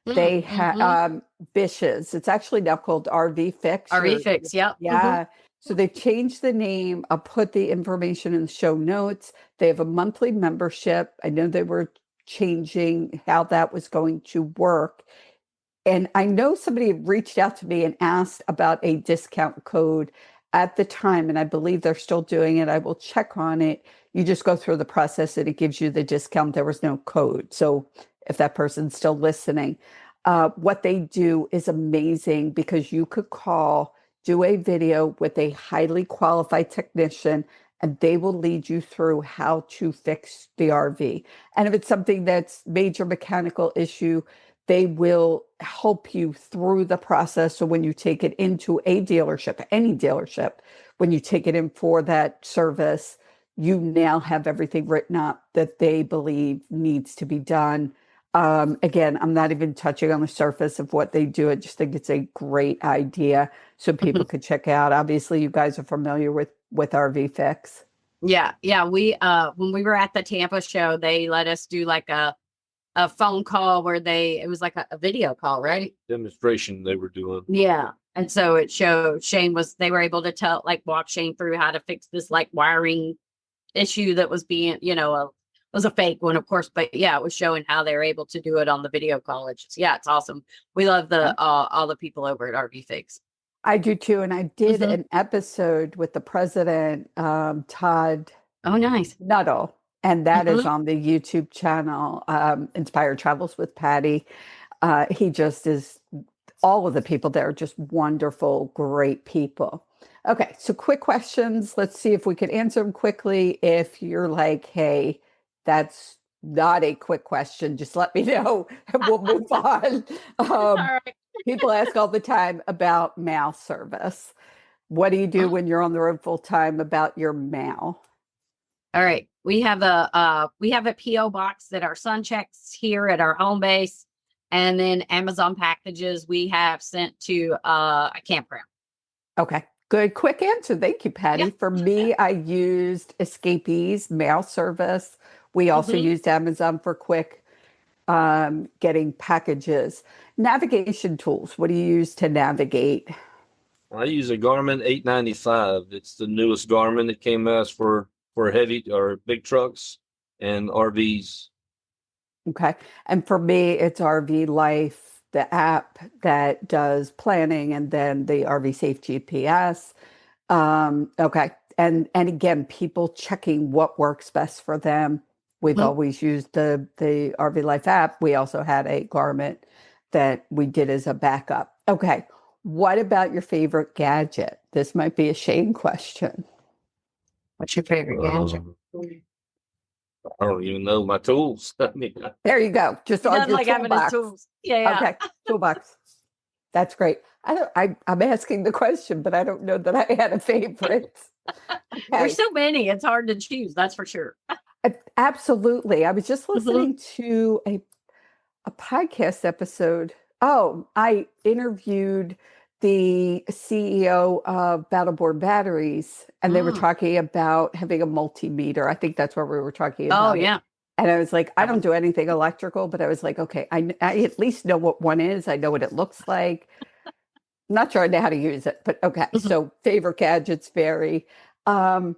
They have Mm-hmm. Bish's. It's actually now called RV Fix. RV fix. Yep. Mm-hmm. Yeah. So they've changed the name. I'll put the information in the show notes. They have a monthly membership. I know they were changing how that was going to work. And I know somebody reached out to me and asked about a discount code at the time, and I believe they're still doing it. I will check on it. You just go through the process and it gives you the discount. There was no code. So if that person's still listening, what they do is amazing because you could call, do a video with a highly qualified technician, and they will lead you through how to fix the RV. And if it's something that's major mechanical issue, they will help you through the process. So when you take it into a dealership, any dealership, when you take it in for that service, you now have everything written up that they believe needs to be done. Again, I'm not even touching on the surface of what they do. I just think it's a great idea so people could check out. Obviously, you guys are familiar with RV Fix. Yeah. Yeah. We when we were at the Tampa show, they let us do like a phone call where it was like a video call, right? Demonstration they were doing. Yeah. And so it showed they were able to walk Shane through how to fix this like wiring issue that was being, was a fake one, of course, but yeah, it was showing how they were able to do it on the video college. Yeah, it's awesome. We love Yeah. the all the people over at RV Fix. I do too. And I did Mhm. an episode with the president, Todd Oh, nice. Nuttall, and that is Mhm. on the YouTube channel, Inspired Travels with Patty. He just is, all of the people there are just wonderful, great people. Okay, so quick questions. Let's see if we can answer them quickly. If you're like, hey, that's not a quick question, just let me know and we'll move on. All Um, right. People ask all the time about mail service. What do you do when you're on the road full time about your mail? All right. We have a PO box that our son checks here at our home base, and then Amazon packages we have sent to a campground. Okay, good, quick answer. Thank you, Yeah. Patty. For me, I used Escapees mail service. We also Mhm. used Amazon for quick getting packages. Navigation tools. What do you use to navigate? I use a Garmin 895. It's the newest Garmin that came out for heavy or big trucks and RVs. Okay. And for me, it's RV Life, the app that does planning, and then the RV Safe GPS. Okay. And again, people checking what works best for them. We've Mhm. always used the RV Life app. We also had a Garment that we did as a backup. Okay. What about your favorite gadget? This might be a Shane question. What's your favorite gadget? Um, I don't even know my tools. I mean, There you go. Just He on does your like having his toolbox. tools. Yeah, yeah. Okay. Toolbox. That's great. I'm asking the question, but I don't know that I had a favorite. There's Okay. so many. It's hard to choose. That's for sure. Absolutely. I was just Mhm. listening to a podcast episode. Oh, I interviewed the CEO of Battleboard Batteries, and they were Mm. talking about having a multimeter. I think that's where we were talking Oh, about it. yeah. And I was like, I That don't one. do anything electrical, but I was like, okay, I at least know what one is. I know what it looks like. I'm not sure I know how to use it, but okay. Mhm. So favorite gadgets vary. Um,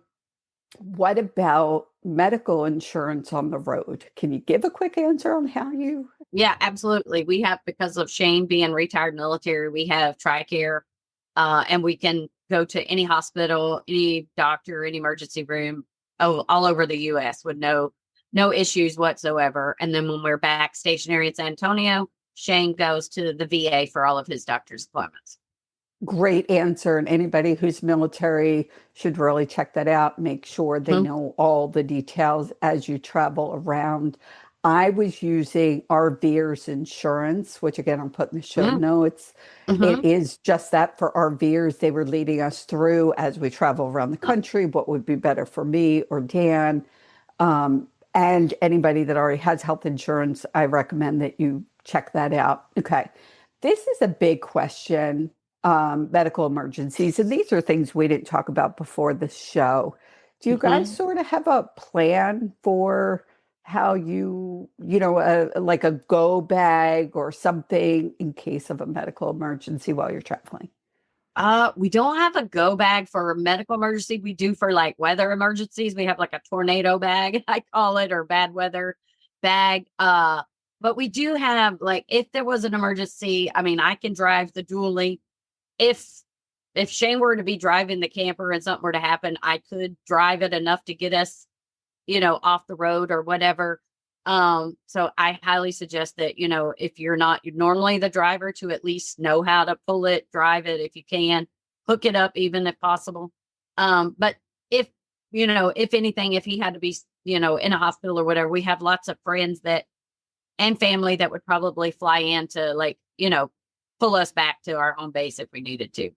what about medical insurance on the road? Can you give a quick answer on how you? Yeah, absolutely. We have, because of Shane being retired military, we have TRICARE, and we can go to any hospital, any doctor, any emergency room, all over the U.S. with no issues whatsoever. And then when we're back stationary in San Antonio, Shane goes to the VA for all of his doctor's appointments. Great answer. And anybody who's military should really check that out. Make sure they Mhm. know all the details as you travel around. I was using RVers insurance, which again, I'll put in the show Mm. notes. It Mhm. is just that for RVers. They were leading us through as we travel around the country, what would be better for me or Dan. And anybody that already has health insurance, I recommend that you check that out. Okay. This is a big question, medical emergencies. And these are things we didn't talk about before the show. Do you guys Mhm. sort of have a plan for how like a go bag or something in case of a medical emergency while you're traveling? We don't have a go bag for a medical emergency. We do for like weather emergencies. We have like a tornado bag, I call it, or bad weather bag. But we do have, like, if there was an emergency, I mean, I can drive the dually. If Shane were to be driving the camper and something were to happen, I could drive it enough to get us, off the road or whatever. So I highly suggest that, if you're not normally the driver, to at least know how to pull it, drive it if you can, hook it up even if possible. But if, if anything, if he had to be, in a hospital or whatever, we have lots of friends that and family that would probably fly in to, like, pull us back to our home base if we needed to.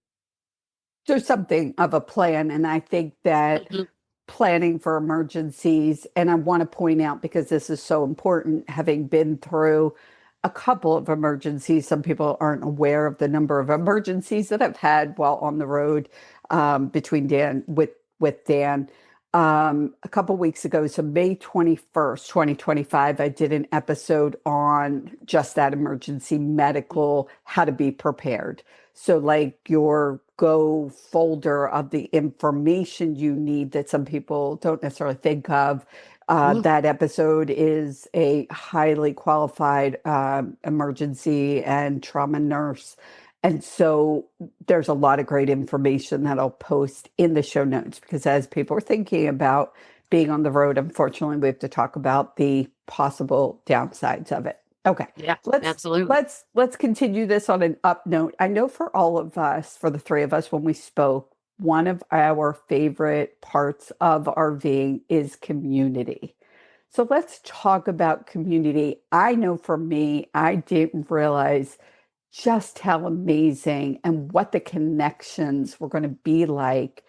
So something of a plan. And I think that Mhm. planning for emergencies. And I want to point out, because this is so important, having been through a couple of emergencies, some people aren't aware of the number of emergencies that I've had while on the road between Dan with Dan. A couple weeks ago, so May 21st, 2025, I did an episode on just that emergency medical, how to be prepared. So, like your go folder of the information you need that some people don't necessarily think of. Mm. That episode is a highly qualified emergency and trauma nurse. And so there's a lot of great information that I'll post in the show notes because as people are thinking about being on the road, unfortunately, we have to talk about the possible downsides of it. Okay, Yeah, let's absolutely. let's continue this on an up note. I know for all of us, for the three of us, when we spoke, one of our favorite parts of RVing is community. So let's talk about community. I know for me, I didn't realize just how amazing and what the connections were going to be like.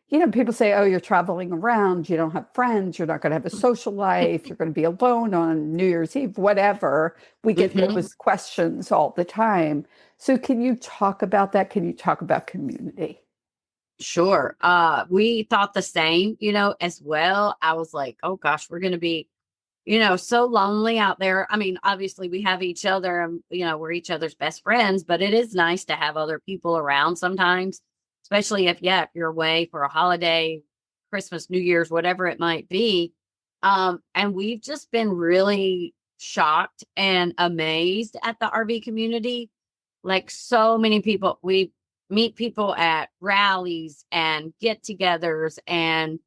You know, people say, oh, you're traveling around, you don't have friends, you're not going to have a social life, you're going to be alone on New Year's Eve, whatever. We get Hmm. those questions all the time. So, can you talk about that? Can you talk about community? Sure. We thought the same, as well. I was like, oh gosh, we're going to be, so lonely out there. I mean, obviously we have each other and, we're each other's best friends, but it is nice to have other people around sometimes, especially if you're away for a holiday, Christmas, New Year's, whatever it might be. And we've just been really shocked and amazed at the RV community. Like so many people, we meet people at rallies and get-togethers and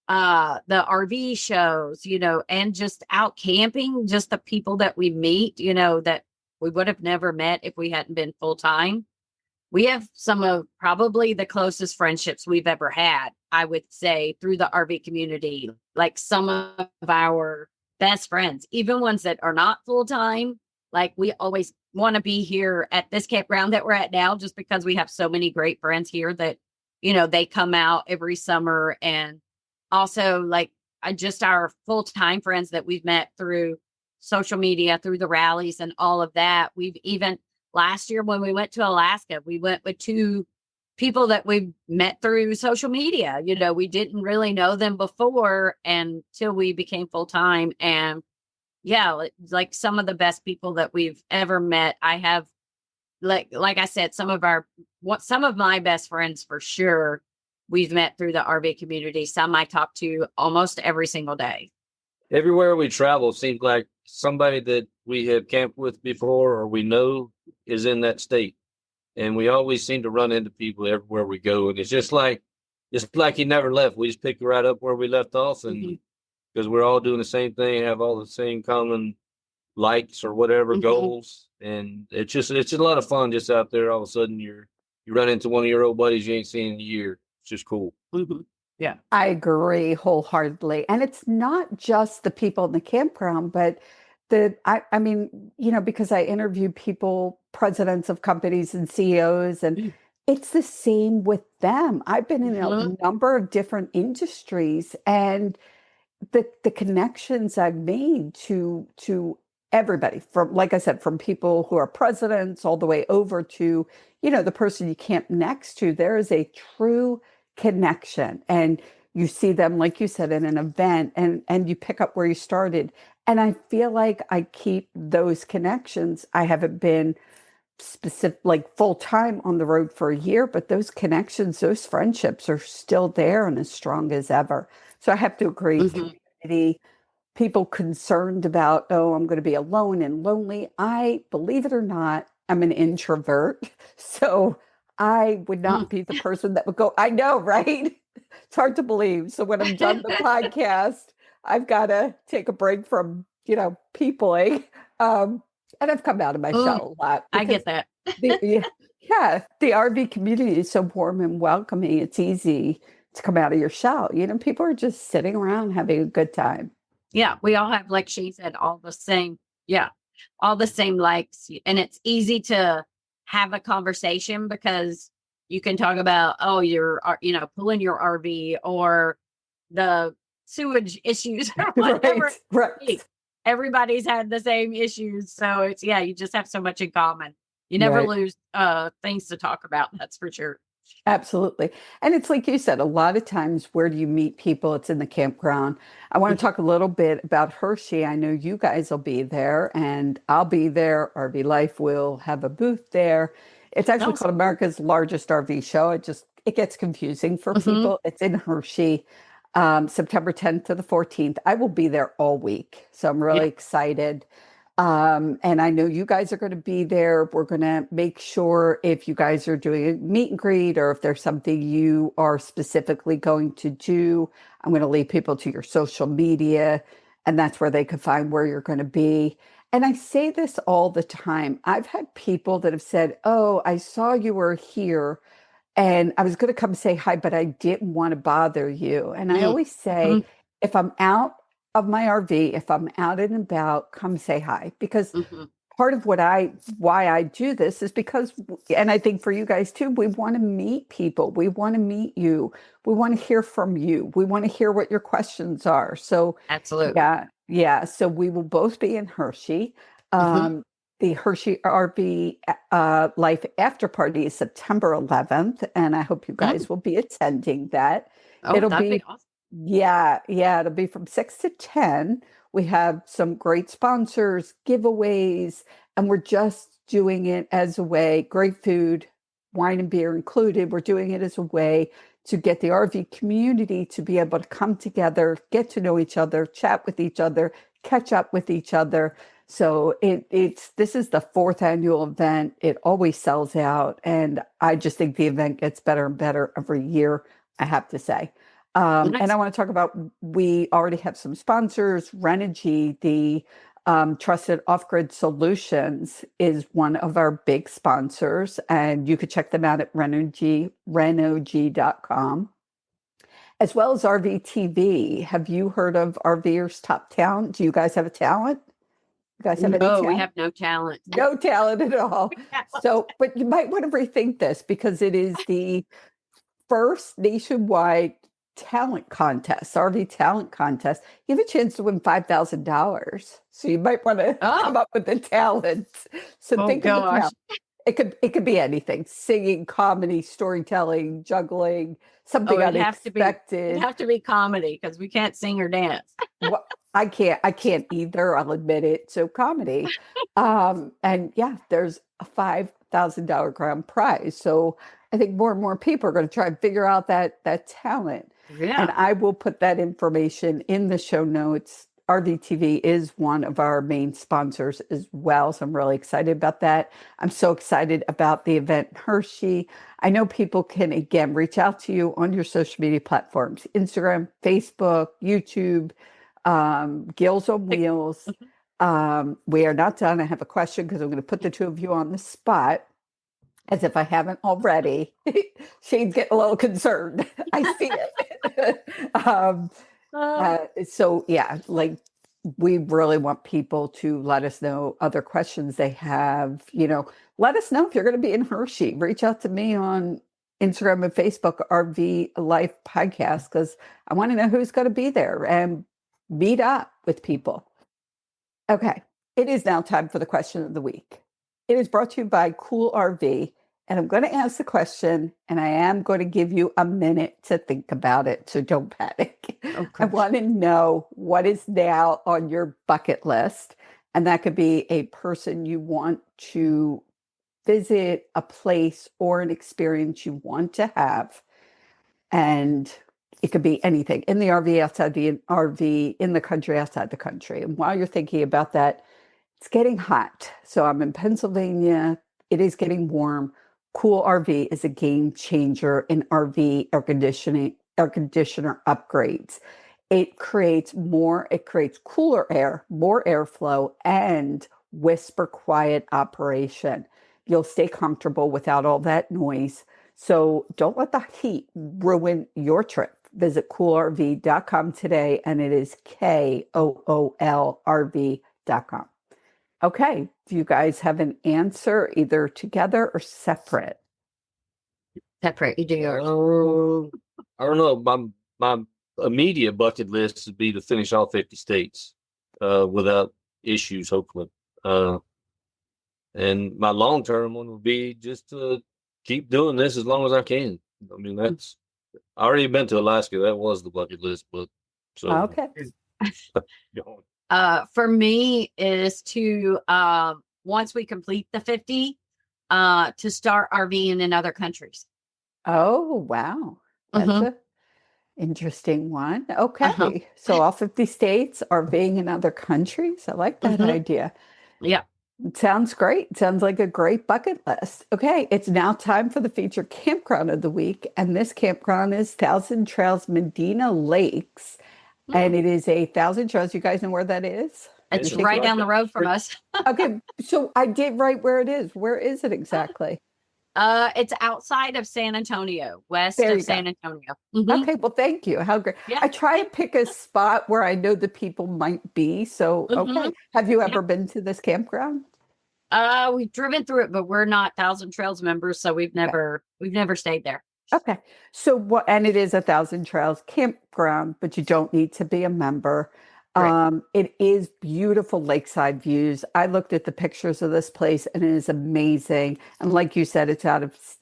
the RV shows, and just out camping, just the people that we meet, that we would have never met if we hadn't been full time. We have some of probably the closest friendships we've ever had, I would say, through the RV community. Like some of our best friends, even ones that are not full time, like we always want to be here at this campground that we're at now, just because we have so many great friends here that, they come out every summer. And also, like, just our full time friends that we've met through social media, through the rallies and all of that. We've even last year when we went to Alaska, we went with two people that we met through social media. We didn't really know them before until we became full time. And yeah, like some of the best people that we've ever met. I have, like I said, some of my best friends for sure we've met through the RV community. Some I talk to almost every single day. Everywhere we travel, it seems like somebody that we have camped with before or we know is in that state. And we always seem to run into people everywhere we go. And it's like he never left. We just pick right up where we left off. And Hmm. because we're all doing the same thing, have all the same common likes or whatever Hmm. goals. And it's just a lot of fun just out there. All of a sudden you run into one of your old buddies you ain't seen in a year. It's just cool. Hmm. Yeah. I agree wholeheartedly. And it's not just the people in the campground, but I mean, because I interview people, presidents of companies and CEOs, and it's the same with them. I've been in a Hmm. number of different industries and the connections I've made to everybody from, like I said, from people who are presidents all the way over to, the person you camp next to, there is a true connection. And you see them, like you said, in an event and you pick up where you started. And I feel like I keep those connections. I haven't been specific like full time on the road for a year, but those connections, those friendships are still there and as strong as ever. So I have to agree, Hmm. community, people concerned about, oh, I'm going to be alone and lonely. I, believe it or not, I'm an introvert. So I would not be the person that would go, I know, right? It's hard to believe. So when I'm done the podcast, I've got to take a break from, peopling. Um, and I've come out of my Oh, shell a lot I because get that. yeah, yeah, the RV community is so warm and welcoming. It's easy to come out of your shell. People are just sitting around having a good time. Yeah, we all have, like she said, all the same likes. And it's easy to have a conversation because you can talk about, oh, you're, pulling your RV or the sewage issues or whatever Right, it may be. right, Everybody's had the same issues. So you just have so much in common. You never right. lose things to talk about. That's for sure. Absolutely. And it's like you said, a lot of times, where do you meet people? It's in the campground. I want to talk a little bit about Hershey. I know you guys will be there and I'll be there. RV Life will have a booth there. It's actually called Awesome. America's largest RV show. It gets confusing for Hmm. people. It's in Hershey. September 10th to the 14th. I will be there all week. So I'm really Yeah. excited. And I know you guys are going to be there. We're going to make sure if you guys are doing a meet and greet or if there's something you are specifically going to do, I'm going to lead people to your social media, and that's where they can find where you're going to be. And I say this all the time. I've had people that have said, "Oh, I saw you were here and I was going to come say hi, but I didn't want to bother you." And I Mm. always say, Mhm. if I'm out of my RV, if I'm out and about, come say hi. Because Mhm. part of why I do this is because, and I think for you guys too, we want to meet people. We want to meet you. We want to hear from you. We want to hear what your questions are. So Absolutely. yeah, yeah. So we will both be in Hershey. Mhm. Um, the Hershey RV Life After Party is September 11th, and I hope you Mm. guys will be attending that. Oh, It'll that'd be be, awesome. yeah, yeah, it'll be from 6 to 10. We have some great sponsors, giveaways, and we're just doing it as a way, great food, wine and beer included. We're doing it as a way to get the RV community to be able to come together, get to know each other, chat with each other, catch up with each other. So it's this is the fourth annual event. It always sells out, and I just think the event gets better and better every year, I have to say. And I Nice. want to talk about, we already have some sponsors. Renogy, the Trusted Off-Grid Solutions, is one of our big sponsors, and you could check them out at renogy.com, as well as RVTV. Have you heard of RVers Top Talent? Do you guys have a talent? You guys have any No, we talent? have no talent. No talent at all. So, but you might want to rethink this because it is the first nationwide talent contest, RV talent contest. You have a chance to win $5,000. So you might want to Oh, come up with a talent. So oh think of a gosh. talent. It could be anything: singing, comedy, storytelling, juggling, Oh, something it'd unexpected. have to be comedy because we can't sing or dance. Well, I can't either, I'll admit it. So comedy. And yeah, there's a $5,000 grand prize. So I think more and more people are going to try and figure out that talent. And Yeah. I will put that information in the show notes. RVTV is one of our main sponsors as well. So I'm really excited about that. I'm so excited about the event in Hershey. I know people can, again, reach out to you on your social media platforms: Instagram, Facebook, YouTube, Gills on Wheels. Mhm. We are not done. I have a question because I'm going to put the two of you on the spot, as if I haven't already. Shane's getting a little concerned. I see it. Um, So yeah, like, we really want people to let us know other questions they have. Let us know if you're going to be in Hershey. Reach out to me on Instagram and Facebook, RV Life Podcast, because I want to know who's going to be there and meet up with people. Okay, it is now time for the question of the week. It is brought to you by Cool RV, and I'm going to ask the question, and I am going to give you a minute to think about it, so don't panic. oh I gosh. want to know what is now on your bucket list, and that could be a person you want to visit, a place, or an experience you want to have. And it could be anything in the RV, outside the RV, in the country, outside the country. And while you're thinking about that, it's getting hot. So I'm in Pennsylvania. It is getting warm. Cool RV is a game changer in RV air conditioner upgrades. It creates cooler air, more airflow, and whisper quiet operation. You'll stay comfortable without all that noise. So don't let the heat ruin your trip. Visit coolrv.com today, and it is KOOLRV.com. Okay. Do you guys have an answer, either together or separate? Separate. You do yours. I don't know. My immediate bucket list would be to finish all 50 states without issues, hopefully. Uh, and my long term one would be just to keep doing this as long as I can. I mean, that's I already been to Alaska. That was the bucket list, but so Okay. For me is to once we complete the 50, to start RVing in other countries. Oh, wow. That's Hmm. a Interesting one. Uh-huh. Okay. So all 50 states are being in other countries. I like that Hmm. idea. Yeah. It sounds great. It sounds like a great bucket list. Okay, it's now time for the featured campground of the week. And this campground is Thousand Trails Medina Lakes. And Hmm. it is a Thousand Trails. You guys know where that is? You're It's It's shaking right right down the down road the from street. us. Okay, so I did write where it is. Where is it exactly? It's outside of San Antonio, west There of you go. San Antonio. Hmm. Okay, well, thank you. How great. Yeah. I try to pick a spot where I know the people might be. So, Hmm. okay. Have you Yeah. ever been to this campground? We've driven through it, but we're not Thousand Trails members, so Okay. we've never stayed there. Okay. So what, and it is a Thousand Trails campground, but you don't need to be a member. Correct. It is beautiful lakeside views. I looked at the pictures of this place and it is amazing. And like you said, it's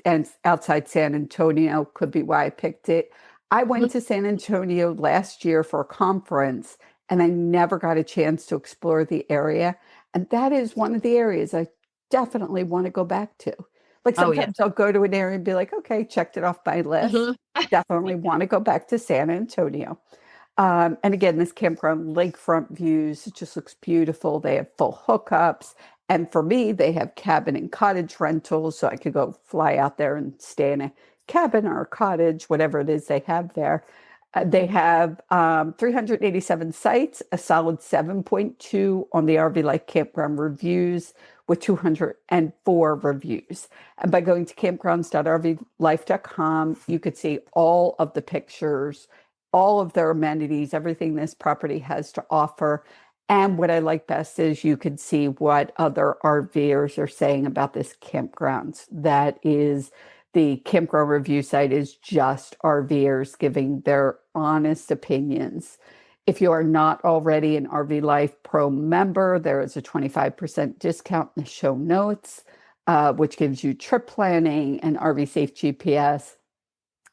and outside San Antonio, could be why I picked it. I went Mhm. to San Antonio last year for a conference and I never got a chance to explore the area. And that is one of the areas I definitely want to go back to. Like Oh yeah. sometimes I'll go to an area and be like, okay, checked it off my list. Hmm. Definitely want to go back to San Antonio. And again, this campground lakefront views, it just looks beautiful. They have full hookups. And for me, they have cabin and cottage rentals. So I could go fly out there and stay in a cabin or a cottage, whatever it is they have there. They have 387 sites, a solid 7.2 on the RV Life Campground reviews with 204 reviews. And by going to campgrounds.rvlife.com, you could see all of the pictures, all of their amenities, everything this property has to offer. And what I like best is you could see what other RVers are saying about this campground. That is the campground review site is just RVers giving their honest opinions. If you are not already an RV Life Pro member, there is a 25% discount in the show notes, which gives you trip planning and RV Safe GPS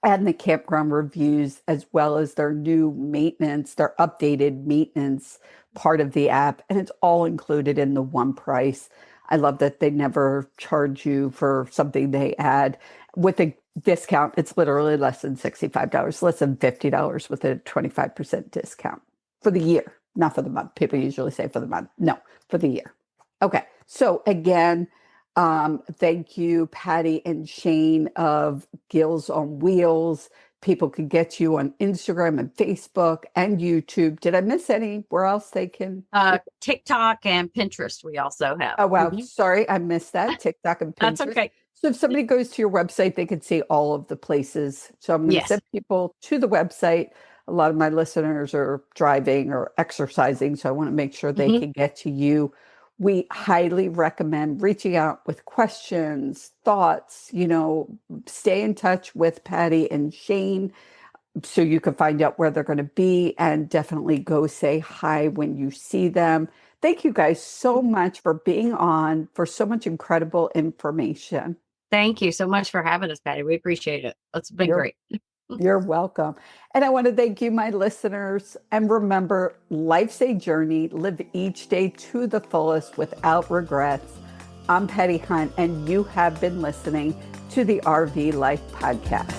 and the campground reviews, as well as their new maintenance, their updated maintenance part of the app. And it's all included in the one price. I love that they never charge you for something they add. With a discount, it's literally less than $65, less than $50 with a 25% discount for the year, not for the month. People usually say for the month. No, for the year. Okay. So again, thank you, Patty and Shane of Gills on Wheels. People can get you on Instagram and Facebook and YouTube. Did I miss anywhere else they can? TikTok and Pinterest we also have. Oh, wow. Mhm. Sorry, I missed that. TikTok and That's Pinterest. okay. So if somebody goes to your website, they can see all of the places. So I'm going to Yes. send people to the website. A lot of my listeners are driving or exercising, so I want to make sure they Hmm. can get to you. We highly recommend reaching out with questions, thoughts, stay in touch with Patty and Shane so you can find out where they're going to be and definitely go say hi when you see them. Thank you guys so much for being on, for so much incredible information. Thank you so much for having us, Patty. We appreciate it. It's been You're great. you're welcome. And I want to thank you, my listeners. And remember, life's a journey. Live each day to the fullest without regrets. I'm Patty Hunt, and you have been listening to the RV Life Podcast.